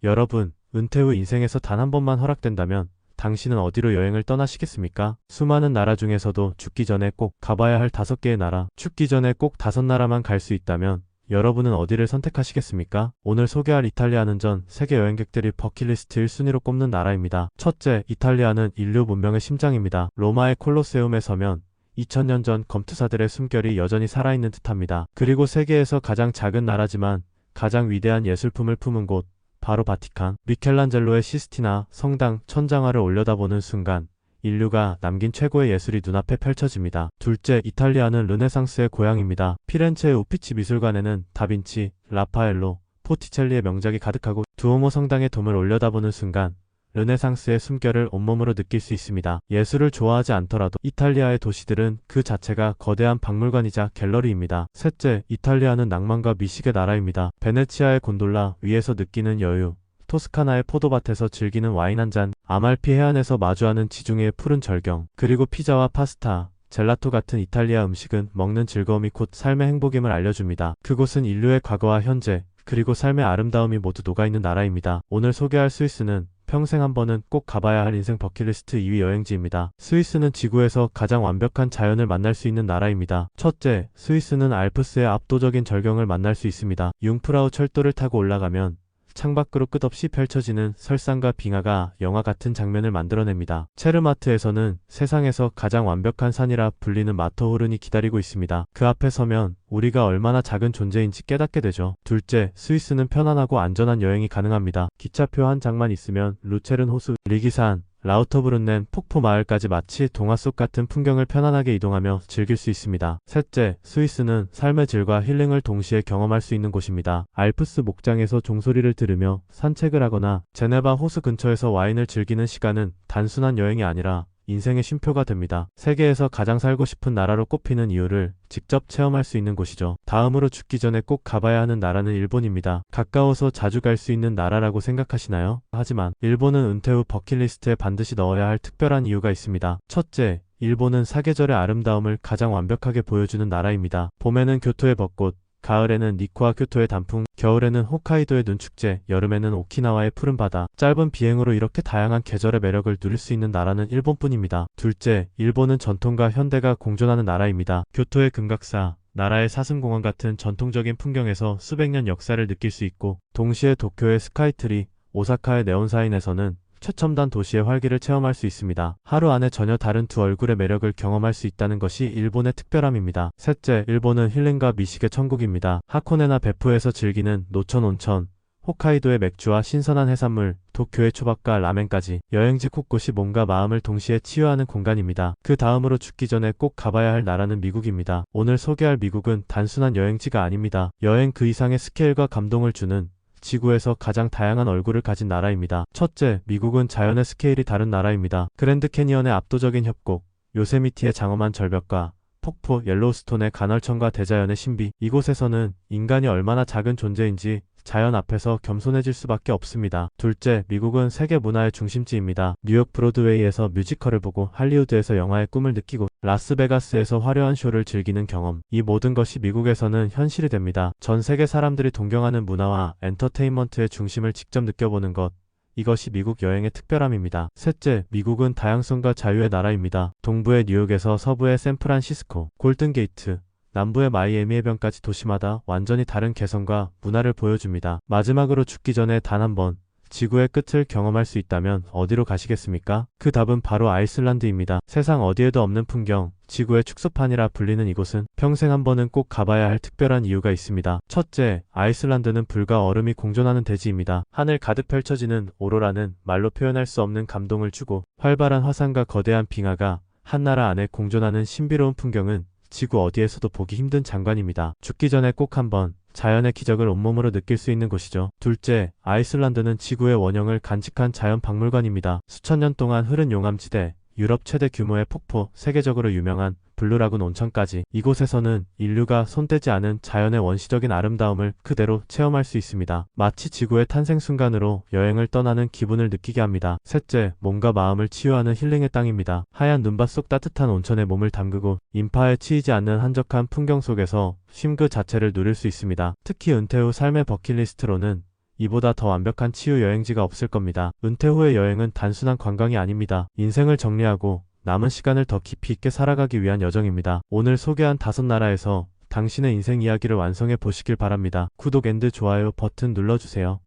여러분, 은퇴 후 인생에서 단 한 번만 허락된다면 당신은 어디로 여행을 떠나시겠습니까? 수많은 나라 중에서도 죽기 전에 꼭 가봐야 할 5개의 나라, 죽기 전에 꼭 5나라만 갈 수 있다면 여러분은 어디를 선택하시겠습니까? 오늘 소개할 이탈리아는 전 세계 여행객들이 버킷리스트 1순위로 꼽는 나라입니다. 첫째, 이탈리아는 인류 문명의 심장입니다. 로마의 콜로세움에 서면 2000년 전 검투사들의 숨결이 여전히 살아있는 듯합니다. 그리고 세계에서 가장 작은 나라지만 가장 위대한 예술품을 품은 곳, 바로 바티칸. 미켈란젤로의 시스티나 성당 천장화를 올려다보는 순간 인류가 남긴 최고의 예술이 눈앞에 펼쳐집니다. 둘째, 이탈리아는 르네상스의 고향입니다. 피렌체의 우피치 미술관에는 다빈치, 라파엘로, 포티첼리의 명작이 가득하고 두오모 성당의 돔을 올려다보는 순간 르네상스의 숨결을 온몸으로 느낄 수 있습니다. 예술을 좋아하지 않더라도 이탈리아의 도시들은 그 자체가 거대한 박물관이자 갤러리입니다. 셋째, 이탈리아는 낭만과 미식의 나라입니다. 베네치아의 곤돌라 위에서 느끼는 여유, 토스카나의 포도밭에서 즐기는 와인 한 잔, 아말피 해안에서 마주하는 지중해의 푸른 절경, 그리고 피자와 파스타, 젤라토 같은 이탈리아 음식은 먹는 즐거움이 곧 삶의 행복임을 알려줍니다. 그곳은 인류의 과거와 현재, 그리고 삶의 아름다움이 모두 녹아있는 나라입니다. 오늘 소개할 스위스는 평생 한 번은 꼭 가봐야 할 인생 버킷리스트 2위 여행지입니다. 스위스는 지구에서 가장 완벽한 자연을 만날 수 있는 나라입니다. 첫째, 스위스는 알프스의 압도적인 절경을 만날 수 있습니다. 융프라우 철도를 타고 올라가면 창밖으로 끝없이 펼쳐지는 설산과 빙하가 영화 같은 장면을 만들어냅니다. 체르마트에서는 세상에서 가장 완벽한 산이라 불리는 마터호른이 기다리고 있습니다. 그 앞에 서면 우리가 얼마나 작은 존재인지 깨닫게 되죠. 둘째, 스위스는 편안하고 안전한 여행이 가능합니다. 기차표 한 장만 있으면 루체른 호수, 리기산, 라우터브룬넨 폭포 마을까지 마치 동화 속 같은 풍경을 편안하게 이동하며 즐길 수 있습니다. 셋째, 스위스는 삶의 질과 힐링을 동시에 경험할 수 있는 곳입니다. 알프스 목장에서 종소리를 들으며 산책을 하거나 제네바 호수 근처에서 와인을 즐기는 시간은 단순한 여행이 아니라 인생의 쉼표가 됩니다. 세계에서 가장 살고 싶은 나라로 꼽히는 이유를 직접 체험할 수 있는 곳이죠. 다음으로 죽기 전에 꼭 가봐야 하는 나라는 일본입니다. 가까워서 자주 갈 수 있는 나라라고 생각하시나요? 하지만 일본은 은퇴 후 버킷리스트에 반드시 넣어야 할 특별한 이유가 있습니다. 첫째, 일본은 사계절의 아름다움을 가장 완벽하게 보여주는 나라입니다. 봄에는 교토의 벚꽃, 가을에는 니코와 교토의 단풍, 겨울에는 홋카이도의 눈축제, 여름에는 오키나와의 푸른 바다. 짧은 비행으로 이렇게 다양한 계절의 매력을 누릴 수 있는 나라는 일본뿐입니다. 둘째, 일본은 전통과 현대가 공존하는 나라입니다. 교토의 금각사, 나라의 사슴공원 같은 전통적인 풍경에서 수백 년 역사를 느낄 수 있고, 동시에 도쿄의 스카이트리, 오사카의 네온사인에서는 최첨단 도시의 활기를 체험할 수 있습니다. 하루 안에 전혀 다른 두 얼굴의 매력을 경험할 수 있다는 것이 일본의 특별함입니다. 셋째, 일본은 힐링과 미식의 천국입니다. 하코네나 베푸에서 즐기는 노천 온천, 홋카이도의 맥주와 신선한 해산물, 도쿄의 초밥과 라멘까지 여행지 곳곳이 몸과 마음을 동시에 치유하는 공간입니다. 그 다음으로 죽기 전에 꼭 가봐야 할 나라는 미국입니다. 오늘 소개할 미국은 단순한 여행지가 아닙니다. 여행 그 이상의 스케일과 감동을 주는 지구에서 가장 다양한 얼굴을 가진 나라입니다. 첫째, 미국은 자연의 스케일이 다른 나라입니다. 그랜드 캐니언의 압도적인 협곡, 요세미티의 장엄한 절벽과 폭포, 옐로우스톤의 간헐천과 대자연의 신비. 이곳에서는 인간이 얼마나 작은 존재인지 자연 앞에서 겸손해질 수밖에 없습니다. 둘째, 미국은 세계 문화의 중심지입니다. 뉴욕 브로드웨이에서 뮤지컬을 보고 할리우드에서 영화의 꿈을 느끼고 라스베가스에서 화려한 쇼를 즐기는 경험. 이 모든 것이 미국에서는 현실이 됩니다. 전 세계 사람들이 동경하는 문화와 엔터테인먼트의 중심을 직접 느껴보는 것. 이것이 미국 여행의 특별함입니다. 셋째, 미국은 다양성과 자유의 나라입니다. 동부의 뉴욕에서 서부의 샌프란시스코, 골든게이트, 남부의 마이애미 해변까지 도시마다 완전히 다른 개성과 문화를 보여줍니다. 마지막으로 죽기 전에 단 한 번 지구의 끝을 경험할 수 있다면 어디로 가시겠습니까? 그 답은 바로 아이슬란드입니다. 세상 어디에도 없는 풍경, 지구의 축소판이라 불리는 이곳은 평생 한 번은 꼭 가봐야 할 특별한 이유가 있습니다. 첫째, 아이슬란드는 불과 얼음이 공존하는 대지입니다. 하늘 가득 펼쳐지는 오로라는 말로 표현할 수 없는 감동을 주고, 활발한 화산과 거대한 빙하가 한나라 안에 공존하는 신비로운 풍경은 지구 어디에서도 보기 힘든 장관입니다. 죽기 전에 꼭 한번 자연의 기적을 온몸으로 느낄 수 있는 곳이죠. 둘째, 아이슬란드는 지구의 원형을 간직한 자연 박물관입니다. 수천 년 동안 흐른 용암지대, 유럽 최대 규모의 폭포, 세계적으로 유명한 블루라군 온천까지 이곳에서는 인류가 손대지 않은 자연의 원시적인 아름다움을 그대로 체험할 수 있습니다. 마치 지구의 탄생 순간으로 여행을 떠나는 기분을 느끼게 합니다. 셋째, 몸과 마음을 치유하는 힐링의 땅입니다. 하얀 눈밭 속 따뜻한 온천에 몸을 담그고 인파에 치이지 않는 한적한 풍경 속에서 쉼 그 자체를 누릴 수 있습니다. 특히 은퇴 후 삶의 버킷리스트로는 이보다 더 완벽한 치유 여행지가 없을 겁니다. 은퇴 후의 여행은 단순한 관광이 아닙니다. 인생을 정리하고 남은 시간을 더 깊이 있게 살아가기 위한 여정입니다. 오늘 소개한 5나라에서 당신의 인생 이야기를 완성해 보시길 바랍니다. 구독 앤드 좋아요 버튼 눌러주세요.